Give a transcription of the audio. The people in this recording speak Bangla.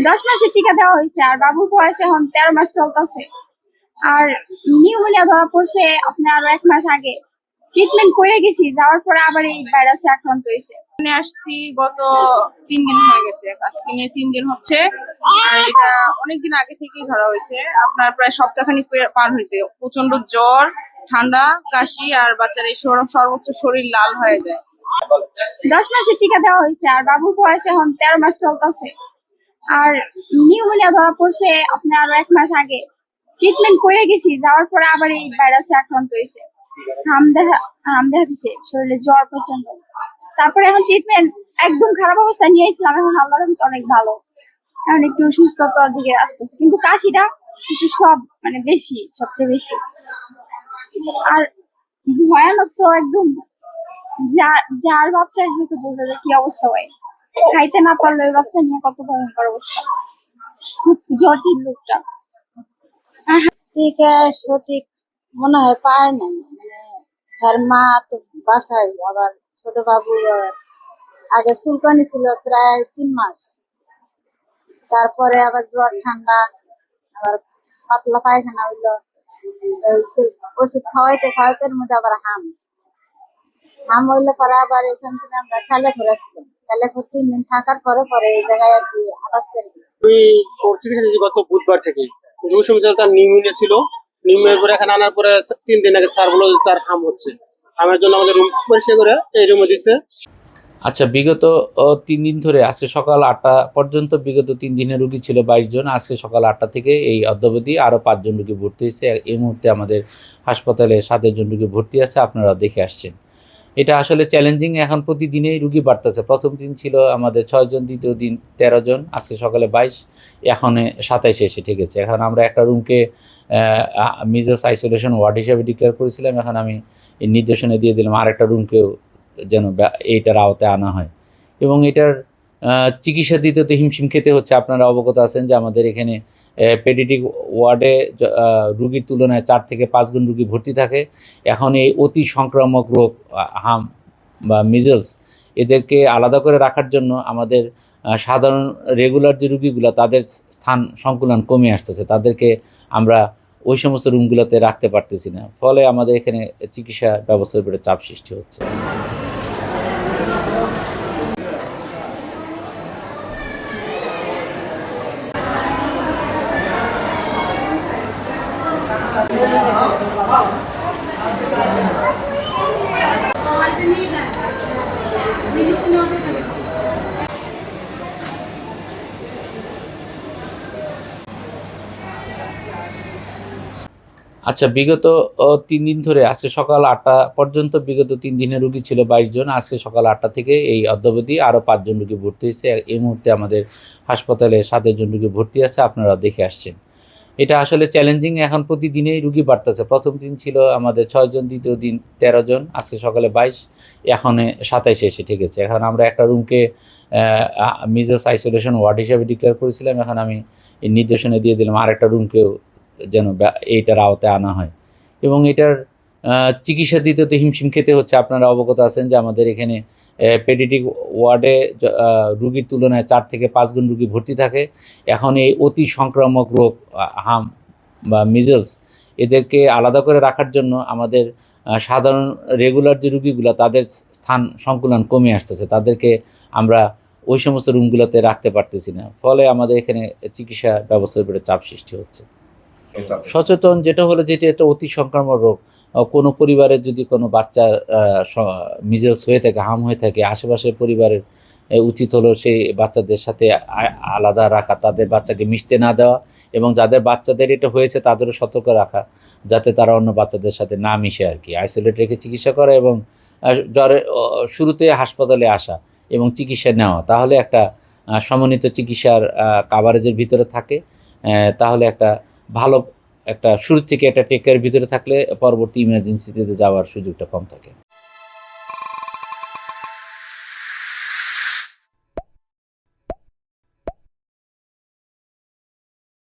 10 মাসের টিকা দেওয়া হয়েছে আর বাবুর বয়স এখন 13 মাস চলতেছে। আর নিউমোনিয়া ধরা পড়ছে আপনার আরো 1 মাস আগে। ট্রিটমেন্ট করে গেছি, যাওয়ার পরে আবার এই ভাইরাসে আক্রান্ত হয়েছে। এখানে আসছি গত 3 দিন হয়ে গেছে, আজকে নিয়ে 3 দিন হচ্ছে। আর এটা অনেকদিন আগে থেকেই ধরা হয়েছে, আপনার প্রায় সপ্তাহখানিক পার হয়েছে। প্রচন্ড জ্বর, ঠান্ডা, কাশি, আর বাচ্চার এই সর্বোচ্চ শরীর লাল হয়ে যায়। 10 মাসের টিকা দেওয়া হয়েছে আর বাবুর বয়স এখন 13 মাস চলতেছে। আর নিউমোনিয়া ধরা পড়ছে আপনার আরো 1 মাস আগে। ট্রিটমেন্ট করে গেছি, যাওয়ার পরে আবার এই ভাইরাসে আক্রান্ত হয়েছে। হাম দেখাচ্ছে, শরীরে জ্বর প্রচন্ড। তারপরে এখন ট্রিটমেন্ট একদম খারাপ অবস্থায় নিয়ে আসলাম, এখন আল্লাহর রহমতে অনেক ভালো। এখন একটু সুস্থতার দিকে আসতেছে, কিন্তু কাশিটা একটু মানে বেশি, সবচেয়ে বেশি। আর ভয়ানক তো একদম, যার বাচ্চার হয়তো বোঝা যায় কি অবস্থা হয়। খাইতে না পারলে ওই বাচ্চা নিয়ে কত ভয়ঙ্কর অবস্থা, খুব জটিল রোগটা। টিকা সঠিক মনে হয় পায় না, মানে তার মা তো বাসায়, আবার ছোট বাবু আগে চুলকানি ছিল প্রায় 3 মাস, তারপরে আবার জ্বর ঠান্ডা, আবার পাতলা পায়খানা হইলো। এই যে ওষুধ খাওয়াইতে খাওয়াইতে এর মধ্যে আবার হাম হাম হইলে পরে আবার এখান থেকে আমরা কালেখর আসলাম। কালেখর 3 দিন থাকার পরে পরে এই জায়গায় আছি 28 তারিখ। আমি চিকিৎসা দিয়েছি গত বুধবার থেকে, কিন্তু ওই সময় তার নিউমোনিয়া ছিল। নিউমোনিয়া করে এখানে আনার পরে 3 দিন আগে স্যার বললো যে তার হাম হচ্ছে। হামের জন্য আমাদের রুম পরিষ্কার করে এই রুমে দিচ্ছে। আচ্ছা, বিগত 3 দিন ধরে আজকে সকাল 8টা পর্যন্ত বিগত 3 দিনের রুগী ছিল 22 জন। আজকে সকাল 8টা থেকে এই অদ্যাবধি আরও 5 জন রুগী ভর্তি হয়েছে। এই মুহূর্তে আমাদের হাসপাতালে 7 জন রুগী ভর্তি আছে, আপনারা দেখে আসছেন। এটা আসলে চ্যালেঞ্জিং, এখন প্রতিদিনেই রুগী বাড়তেছে। প্রথম দিন ছিল আমাদের 6 জন, দ্বিতীয় দিন 13 জন, আজকে সকালে 22, এখন 27 এসে ঠেকেছে। এখন আমরা একটা রুমকে মিজেস আইসোলেশন ওয়ার্ড হিসেবে ডিক্লেয়ার করেছিলাম, এখন আমি এই নির্দেশনা দিয়ে দিলাম আরেকটা রুমকেও যেন এইটার আওতায় আনা হয়। এবং এটার চিকিৎসা দিতে তো হিমশিম খেতে হচ্ছে। আপনারা অবগত আছেন যে আমাদের এখানে পেডিয়াট্রিক ওয়ার্ডে রুগীর তুলনায় 4 থেকে 5 গুণ রুগী ভর্তি থাকে। এখন এই অতি সংক্রামক রোগ হাম বা মিজলস, এদেরকে আলাদা করে রাখার জন্য আমাদের সাধারণ রেগুলার যে রুগীগুলো তাদের স্থান সংকুলন কমে আসতেছে, তাদেরকে আমরা ওই সমস্ত রুমগুলোতে রাখতে পারতেছি না। ফলে আমাদের এখানে চিকিৎসা ব্যবস্থার উপরে চাপ সৃষ্টি হচ্ছে। আচ্ছা, বিগত 3 দিন ধরে আজকে সকাল 8টা পর্যন্ত বিগত 3 দিনের রুগী ছিল 22 জন। আজকে সকাল 8টা থেকে এই অদ্যাবধি আরও 5 জন রুগী ভর্তি হয়েছে। এই মুহূর্তে আমাদের হাসপাতালে 7 জন রুগী ভর্তি আছে, আপনারা দেখে আসছেন। এটা আসলে চ্যালেঞ্জিং, এখন প্রতিদিনেই রুগী বাড়তেছে। প্রথম দিন ছিল আমাদের 6 জন, দ্বিতীয় দিন 13 জন, আজকে সকালে 22, এখন 27 এসে ঠেকেছে। এখন আমরা একটা রুমকে মিজেস আইসোলেশন ওয়ার্ড হিসেবে ডিক্লেয়ার করেছিলাম, এখন আমি এই নির্দেশনা দিয়ে দিলাম আরেকটা রুমকেও যেন এইটার আওতায় আনা হয়। এবং এটার চিকিৎসা দিতে তো হিমশিম খেতে হচ্ছে। আপনারা অবগত আছেন যে আমাদের এখানে পেডিয়াট্রিক ওয়ার্ডে রুগীর তুলনায় 4 থেকে 5 গুণ রুগী ভর্তি থাকে। এখন এই অতি সংক্রামক রোগ হাম বা মিজলস, এদেরকে আলাদা করে রাখার জন্য আমাদের সাধারণ রেগুলার যে রুগীগুলো তাদের স্থান সংকুলন কমে আসতেছে, তাদেরকে আমরা ওই সমস্ত রুমগুলোতে রাখতে পারতেছি না। ফলে আমাদের এখানে চিকিৎসা ব্যবস্থার উপরে চাপ সৃষ্টি হচ্ছে। সচেতন যেটা হলো, যেটি একটা অতি সংক্রামক রোগ, কোনো পরিবারের যদি কোনো বাচ্চার মিজলস হয়ে থাকে, হাম হয়ে থাকে, আশেপাশের পরিবারের উচিত হলো সেই বাচ্চাদের সাথে আলাদা রাখা, তাদের বাচ্চাকে মিশতে না দেওয়া, এবং যাদের বাচ্চাদের এটা হয়েছে তাদেরও সতর্ক রাখা, যাতে তারা অন্য বাচ্চাদের সাথে না মিশে আর কি। আইসোলেট রেখে চিকিৎসা করা এবং জ্বরের শুরুতে হাসপাতালে আসা এবং চিকিৎসা নেওয়া, তাহলে একটা সমন্বিত চিকিৎসার কাভারেজের ভিতরে থাকে। তাহলে একটা ভালো, একটা শুরু থেকে একটা টেক কেয়ারের ভিতরে থাকলে পরবর্তী ইমার্জেন্সিতে যাওয়ার সুযোগটা কম থাকে।